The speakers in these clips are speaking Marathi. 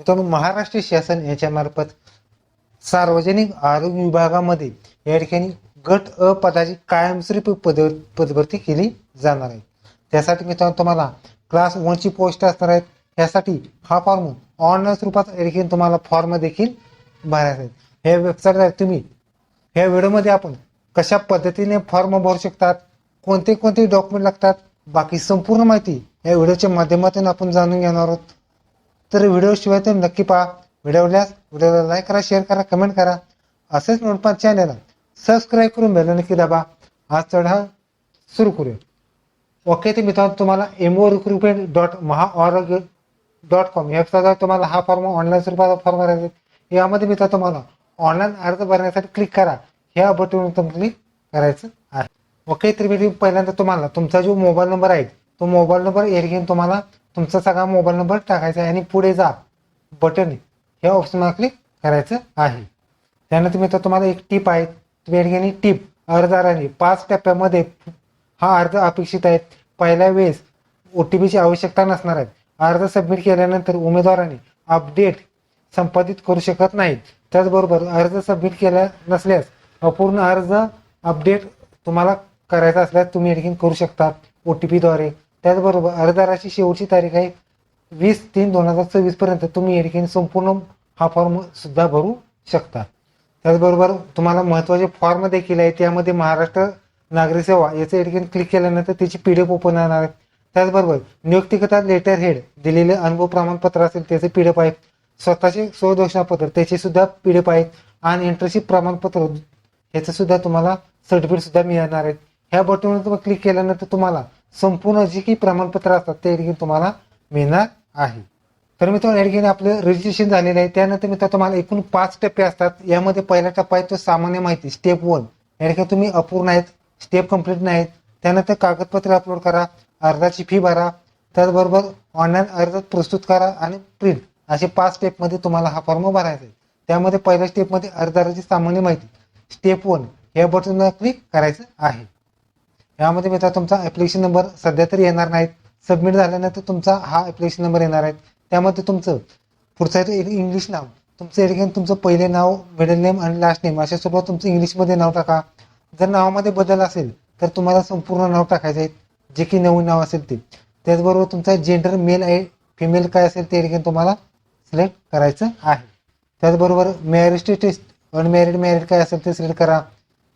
मित्रांनो, महाराष्ट्र शासन याच्यामार्फत सार्वजनिक आरोग्य विभागामध्ये या ठिकाणी गट अ पदाची कायमस्वरूपी पदभरती केली जाणार आहे. त्यासाठी मित्रांनो तुम्हाला क्लास 1 ची पोस्ट असणार आहेत. यासाठी हा फॉर्म ऑनलाईन स्वरूपात या ठिकाणी तुम्हाला फॉर्म देखील भरायचा आहे. हे वेबसाईटवर तुम्ही ह्या व्हिडिओमध्ये आपण कशा पद्धतीने फॉर्म भरू शकतात, कोणते कोणते डॉक्युमेंट लागतात, बाकी संपूर्ण माहिती या व्हिडिओच्या माध्यमातून आपण जाणून घेणार आहोत. तर व्हिडिओ शिवाय तर नक्की पहा. व्हिडिओला लाईक करा, शेअर करा, कमेंट करा. असेच नोटपॅड चॅनलला सबस्क्राईब करून बेल नक्की दाबा. आज चढा सुरू करूया. ओके, तर मित्रांनो तुम्हाला morecruitment.mahaarogya.com या वेबसाईटवर तुम्हाला हा फॉर्म ऑनलाईन स्वरूपाचा फॉर्म भरायचा आहे. यामध्ये मित्रांनो तुम्हाला ऑनलाईन अर्ज भरण्यासाठी क्लिक करा, ह्या बटनवर तुम्ही क्लिक करायचं आहे. ओके, तर मी पहिल्यांदा तुम्हाला तुमचा जो मोबाईल नंबर आहे तो मोबाईल नंबर घेऊन तुम्हाला तुमचा सगळा मोबाईल नंबर टाकायचा आहे आणि पुढे जा बटन ह्या ऑप्शनवर क्लिक करायचं आहे. त्यानंतर मित्रांनो तुम्हाला एक टिप आहे. तुम्ही टिप अर्जदाराने 5 टप्प्यामध्ये हा अर्ज अपेक्षित आहे. पहिल्या वेळेस OTPची आवश्यकता नसणार आहे. अर्ज सबमिट केल्यानंतर उमेदवाराने अपडेट संपादित करू शकत नाहीत. त्याचबरोबर अर्ज सबमिट केला नसल्यास अपूर्ण अर्ज अपडेट तुम्हाला करायचा असल्यास तुम्ही या ठिकाणी करू शकता OTPद्वारे. त्याचबरोबर अर्जदाराची शेवटची तारीख आहे 20/3/2024 पर्यंत तुम्ही या ठिकाणी संपूर्ण हा फॉर्म सुद्धा भरू शकता. त्याचबरोबर तुम्हाला महत्त्वाचे फॉर्म देखील आहे. त्यामध्ये महाराष्ट्र नागरी सेवा याचं या ठिकाणी क्लिक केल्यानंतर त्याची PDF ओपन होणार आहे. त्याचबरोबर नियुक्तिकर्ता लेटर हेड दिलेले अनुभव प्रमाणपत्र असेल त्याचे PDF आहे. स्वतःचे स्वघोषणापत्र त्याचे सुद्धा PDF आहेत आणि इंटर्नशिप प्रमाणपत्र याचं सुद्धा तुम्हाला सर्टिफिकेट सुद्धा मिळणार आहेत. ह्या बटनवर तुम्ही क्लिक केल्यानंतर तुम्हाला संपूर्ण जी काही प्रमाणपत्र असतात ते ठिकाणी तुम्हाला मिळणार आहे. तर मित्रांनो या ठिकाणी आपलं रजिस्ट्रेशन झालेलं आहे. त्यानंतर मित्रांनो तुम्हाला एकूण 5 टप्पे असतात. यामध्ये पहिला टप्पा आहे तो सामान्य माहिती स्टेप 1. या ठिकाणी तुम्ही अपूर्ण आहेत, स्टेप कंप्लीट नाहीत. त्यानंतर कागदपत्र अपलोड करा, अर्जाची फी भरा, त्याचबरोबर ऑनलाईन अर्ज प्रस्तुत करा आणि प्रिंट असे 5 स्टेपमध्ये तुम्हाला हा फॉर्म भरायचा आहे. त्यामध्ये पहिल्या स्टेपमध्ये अर्जदाराची सामान्य माहिती स्टेप 1 या बटनवर क्लिक करायचं आहे. यामध्ये मित्रांनो तुमचा ॲप्लिकेशन नंबर सध्या तरी येणार नाहीत. सबमिट झाल्यानंतर तुमचा हा ॲप्लिकेशन नंबर येणार आहे. त्यामध्ये तुमचं पुढचं आहे इंग्लिश नाव, तुमचं या ठिकाणी तुमचं पहिले नाव, मिडल नेम आणि लास्ट नेम अशा स्वरूपात तुमचं इंग्लिशमध्ये नाव टाका. जर नावामध्ये बदल असेल तर तुम्हाला संपूर्ण नाव टाकायचं आहे, जे की नवीन नाव असेल ते. त्याचबरोबर तुमचा जेंडर मेल आहे फिमेल काय असेल ते ठिकाणी तुम्हाला सिलेक्ट करायचं आहे. त्याचबरोबर मॅरिड स्टेटस अनमॅरिड मॅरिड काय असेल ते सिलेक्ट करा.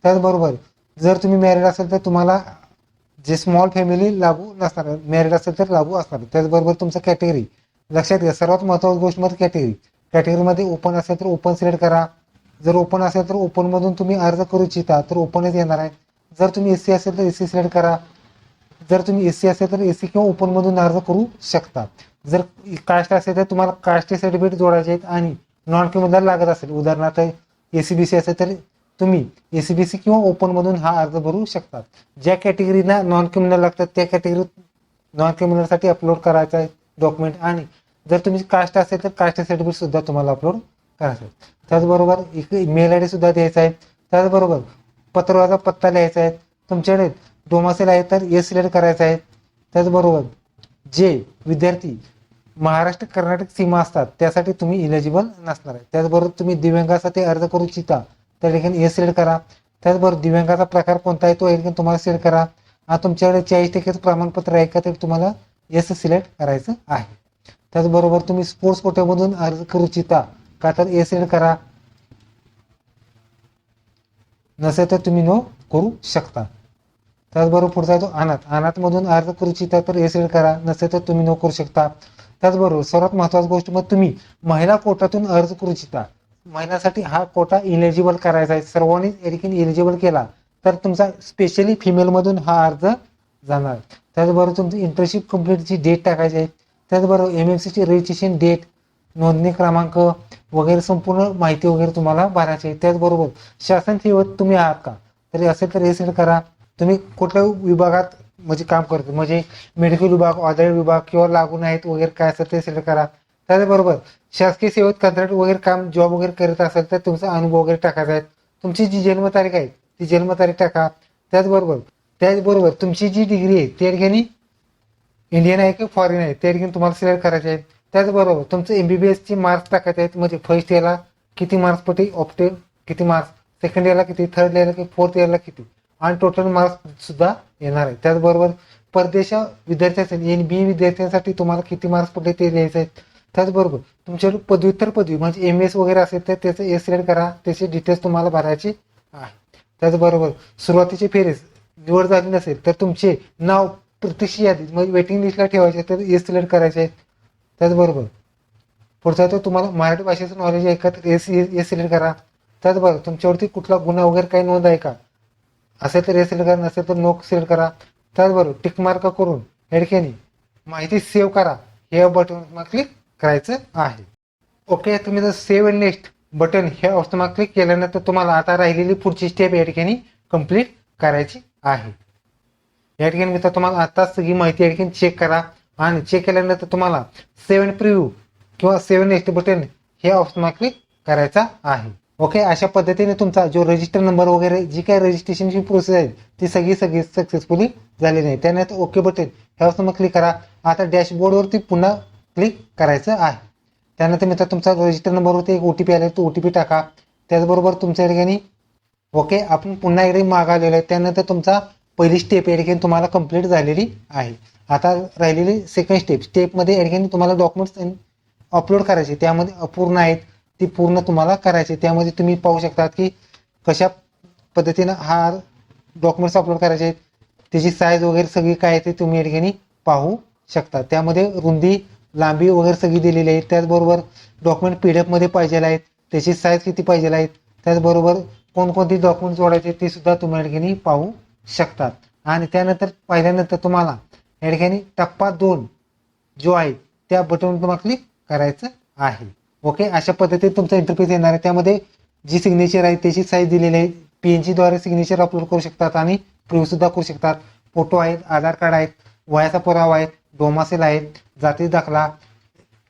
त्याचबरोबर जर तुम्ही मॅरिड असेल तर तुम्हाला जे स्मॉल फॅमिली लागू नसणार, मॅरिड असेल तर लागू असणार. त्याचबरोबर तुमचं कॅटेगरी लक्षात घ्या, सर्वात महत्त्वाची गोष्ट म्हणजे कॅटेगरीमध्ये ओपन असेल तर ओपन सिलेक्ट करा. जर ओपन असेल तर ओपनमधून तुम्ही अर्ज करू इच्छिता तर ओपनच येणार आहे. जर तुम्ही SC असेल तर SC सिलेक्ट करा. जर तुम्ही SC असेल तर SC किंवा ओपनमधून अर्ज करू शकता. जर कास्ट असेल तर तुम्हाला कास्ट सर्टिफिकेट जोडायचे आहेत आणि नॉन क्रिमिनल लागत असेल, उदाहरणार्थ ACBC असेल तर तुम्ही ACBC किंवा ओपनमधून हा अर्ज भरू शकता. ज्या कॅटेगरीना नॉन क्रिमिनल लागतात त्या कॅटेगरीत नॉन क्रिमिनलसाठी अपलोड करायचा आहे डॉक्युमेंट. आणि जर तुम्ही कास्ट असेल तर कास्ट सर्टिफिकेट सुद्धा तुम्हाला अपलोड करायचं आहे. त्याचबरोबर एक मेल ID सुद्धा द्यायचा आहे. त्याचबरोबर पत्राचा पत्ता लिहायचा आहे. तुमच्याकडे डोमासेल आहे तर येस सिलेक्ट करायचं आहे. त्याचबरोबर जे विद्यार्थी महाराष्ट्र कर्नाटक सीमा असतात त्यासाठी तुम्ही इलिजिबल नसणार आहे. त्याचबरोबर तुम्ही दिव्यांगासाठी अर्ज करू इच्छिता त्या ठिकाणी येस सिलेक्ट करा. त्याचबरोबर दिव्यांगाचा प्रकार कोणता आहे तो या ठिकाणी तुम्हाला सिलेक्ट करा. तुमच्याकडे 40% प्रमाणपत्र आहे का ते तुम्हाला येस सिलेक्ट करायचं आहे. त्याचबरोबर तुम्ही स्पोर्ट्स कोट्यामधून अर्ज करू इच्छिता का तर येस सिलेक्ट करा, नसेल तर तुम्ही नो करू शकता. त्याचबरोबर पुढचा तो अनाथमधून अर्ज करू इच्छिता तर येस सिलेक्ट करा, नसेल तर तुम्ही नो करू शकता. त्याचबरोबर सर्वात महत्त्वाची गोष्ट मग तुम्ही महिला कोटातून अर्ज करू इच्छिता. महिलांसाठी हा कोटा इलिजिबल करायचा आहे. सर्वांनी या ठिकाणी इलिजिबल केला तर तुमचा स्पेशली फिमेलमधून हा अर्ज जाणार. त्याचबरोबर तुमची इंटर्नशिप कंप्लीटची डेट टाकायची आहे. त्याचबरोबर MMCची रजिस्ट्रेशन डेट, नोंदणी क्रमांक वगैरे संपूर्ण माहिती वगैरे तुम्हाला भरायची आहे. त्याचबरोबर शासन सेवेत तुम्ही आहात का तरी असेल तर हे सिलेक्ट करा. तुम्ही कुठल्या विभागात म्हणजे काम करतो, म्हणजे मेडिकल विभाग, ऑदर विभाग किंवा लागून आहेत वगैरे काय असेल ते सिलेक्ट करा. त्याचबरोबर शासकीय सेवेत कंत्राट वगैरे काम जॉब वगैरे करत असेल तर तुमचा अनुभव वगैरे टाकायचा आहे. तुमची जी जन्मतारीख आहे ती जन्मतारीख टाका. त्याचबरोबर तुमची जी डिग्री आहे त्या ठिकाणी इंडियन आहे की फॉरेन आहे त्या ठिकाणी तुम्हाला सिलेक्ट करायचे आहे. त्याचबरोबर तुमचं MBBSची मार्क्स टाकायचे आहेत, म्हणजे फर्स्ट इयरला किती मार्क्स पडते, ऑप्टे किती मार्क्स, सेकंड इयरला किती, थर्ड इयरला किती, फोर्थ इयरला किती, आणि टोटल मार्क्स सुद्धा येणार आहे. त्याचबरोबर परदेश विद्यार्थ्यांसाठी NBE विद्यार्थ्यांसाठी तुम्हाला किती मार्क्स पडले ते लिहायचे आहेत. त्याचबरोबर तुमच्याकडे पदव्युत्तर पदवी म्हणजे MS वगैरे असेल तर त्याचं S सिलेक्ट करा, त्याचे डिटेल्स तुम्हाला भरायचे आहे. त्याचबरोबर सुरुवातीची फेरीज निवड झाली नसेल तर तुमचे नाव प्रत्यक्ष यादीत म्हणजे वेटिंग लिस्टला ठेवायचे तर S सिलेक्ट करायचे आहेत. त्याचबरोबर पुढचा तो तुम्हाला मराठी भाषेचं नॉलेज आहे का तर S सिलेक्ट करा. त्याचबरोबर तुमच्यावरती कुठला गुन्हा वगैरे काही नोंद आहे का असेल तर S सिलेक्ट करा, नसेल तर नो सिलेक्ट करा. त्याचबरोबर टिक मार्क करून या ठिकाणी माहिती सेव्ह करा हे बटन क्लिक करायचं आहे. ओके, तुम्ही जर सेव्ह अँड नेक्स्ट बटन हे ऑप्शन क्लिक केल्यानंतर तुम्हाला आता राहिलेली पुढची स्टेप या ठिकाणी कंप्लीट करायची आहे. या ठिकाणी मित्र तुम्हाला आताच सगळी माहिती या ठिकाणी चेक करा आणि चेक केल्यानंतर तुम्हाला सेव्ह अँड प्रिव्ह्यू किंवा सेव्ह नेक्स्ट बटन हे ऑप्शन क्लिक करायचा आहे. ओके, अशा पद्धतीने तुमचा जो रजिस्टर नंबर वगैरे जी काही रजिस्ट्रेशनची प्रोसेस आहे ती सगळी सक्सेसफुली झालेली आहे. त्यानंतर ओके बटन हे ऑप्शन क्लिक करा. आता डॅशबोर्डवरती पुन्हा क्लिक करायचं आहे. त्यानंतर मित्र तुमचा रजिस्टर नंबरवरती एक OTP आला तो OTP टाका. त्याचबरोबर तुमच्या ठिकाणी ओके आपण पुन्हा एकदा मागवलेलं आहे. त्यानंतर तुमचा पहिली स्टेप या ठिकाणी तुम्हाला कंप्लीट झालेली आहे. आता राहिलेली सेकंड स्टेपमध्ये या ठिकाणी तुम्हाला डॉक्युमेंट्स अपलोड करायचे, त्यामध्ये अपूर्ण आहेत ती पूर्ण तुम्हाला करायची. त्यामध्ये तुम्ही पाहू शकता की कशा पद्धतीनं हा डॉक्युमेंट्स अपलोड करायचे आहेत, त्याची साईज वगैरे सगळी काय आहे ते तुम्ही या ठिकाणी पाहू शकता. त्यामध्ये रुंदी लांबी वगैरे सगळी दिलेली आहे. त्याचबरोबर डॉक्युमेंट PDF मध्ये पाहिजे आहेत, त्याची साईज किती पाहिजे आहेत, त्याचबरोबर कोणकोणती डॉक्युमेंट जोडायचे ते सुद्धा तुम्ही या ठिकाणी पाहू शकतात. आणि त्यानंतर पाहिल्यानंतर तुम्हाला या ठिकाणी टप्पा 2 जो आहे त्या बटनवर तुम्हाला क्लिक करायचं आहे. ओके, अशा पद्धतीने तुमचा इंटरफेस येणार आहे. त्यामध्ये जी सिग्नेचर आहे त्याची साईज दिलेली आहे. PNG द्वारे सिग्नेचर अपलोड करू शकतात आणि प्रिव्ह्यू सुद्धा करू शकतात. फोटो आहेत, आधार कार्ड आहेत, वयाचा पुरावा आहे, डोमासेल आहेत, जाती दाखला,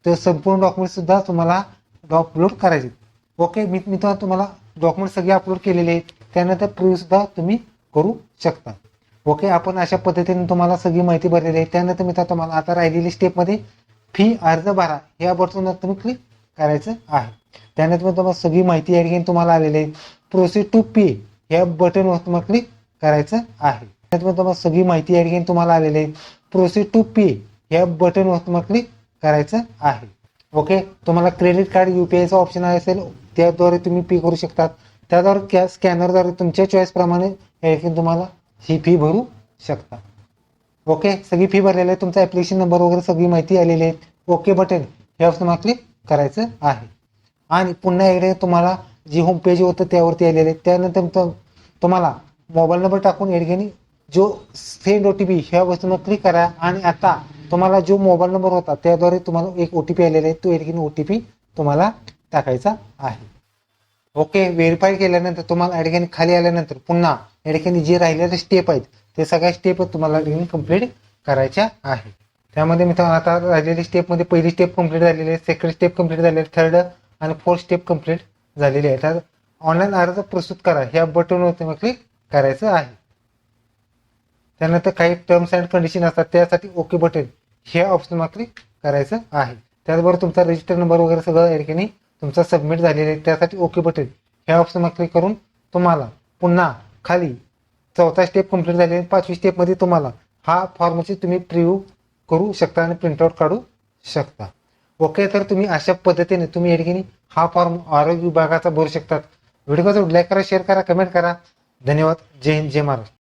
तर संपूर्ण डॉक्युमेंट सुद्धा तुम्हाला अपलोड करायचे. ओके, मी तुम्हाला डॉक्युमेंट सगळे अपलोड केलेले आहेत. त्यानंतर प्रिव्ह्यू सुद्धा तुम्ही करू शकता. ओके, आपण अशा पद्धतीने तुम्हाला सगळी माहिती भरलेली आहे. त्यानंतर मी तुम्हाला आता राहिलेली स्टेपमध्ये फी अर्ज भरा या बटनवर तुम्ही क्लिक करायचं आहे. त्यानंतर तुम्हाला सगळी माहिती या ठिकाणी तुम्हाला आलेली आहे. प्रोसीड टू पे या बटनवर तुम्हाला क्लिक करायचं आहे. त्यानंतर तुम्हाला सगळी माहिती या ठिकाणी तुम्हाला आलेली आहे. प्रोसीड टू पे या बटनवर तुम्हाला क्लिक करायचं आहे. ओके, तुम्हाला क्रेडिट कार्ड UPIचा ऑप्शन असेल त्याद्वारे तुम्ही पे करू शकतात. त्याद्वारे स्कॅनरद्वारे तुमच्या चॉईस प्रमाणे या ठिकाणी तुम्हाला ही फी भरू शकता. ओके, सगळी फी भरलेली आहे. तुमचा ॲप्लिकेशन नंबर वगैरे सगळी माहिती आलेली आहे. ओके बटन हे तुम्हाला क्लिक करायचं आहे. आणि पुन्हा एकदा तुम्हाला जी होम पेज होतं त्यावरती आलेले आहे. त्यानंतर तुम्हाला मोबाईल नंबर टाकून या ठिकाणी जो सेंड OTP ह्या वस्तूवर क्लिक करा. आणि आता तुम्हाला जो मोबाईल नंबर होता त्याद्वारे तुम्हाला एक OTP आलेला आहे, तो या ठिकाणी OTP तुम्हाला टाकायचा आहे. ओके, व्हेरीफाय केल्यानंतर तुम्हाला या ठिकाणी खाली आल्यानंतर पुन्हा या ठिकाणी जे राहिलेले स्टेप आहेत ते सगळ्या स्टेप तुम्हाला या ठिकाणी कंप्लीट करायच्या आहे. त्यामध्ये मी आता राहिलेली स्टेपमध्ये पहिली स्टेप कंप्लीट झालेली आहे, सेकंड स्टेप कंप्लीट झालेली आहे, थर्ड आणि फोर्थ स्टेप कंप्लीट झालेली आहे. तर ऑनलाईन अर्ज प्रस्तुत करा ह्या बटनवर तुम्ही क्लिक करायचं आहे. त्यानंतर काही टर्म्स अँड कंडिशन असतात त्यासाठी ओके बटन हे ऑप्शन क्लिक करायचं आहे. त्याचबरोबर तुमचा रजिस्टर नंबर वगैरे सगळं या ठिकाणी तुमचा सबमिट झालेला आहे. त्यासाठी ओके बटन ह्या ऑप्शन क्लिक करून तुम्हाला पुन्हा खाली चौथा स्टेप कंप्लीट झालेला आहे. 5वी स्टेपमध्ये तुम्हाला हा फॉर्मची तुम्ही प्रिव्ह्यू करू शकता आणि प्रिंटआउट काढू शकता. ओके, तर तुम्ही अशा पद्धतीने तुम्ही या ठिकाणी हा फॉर्म आरोग्य विभागाचा भरू शकतात. व्हिडिओ लाईक करा, शेअर करा, कमेंट करा. धन्यवाद. जय हिंद, जय महाराष्ट्र.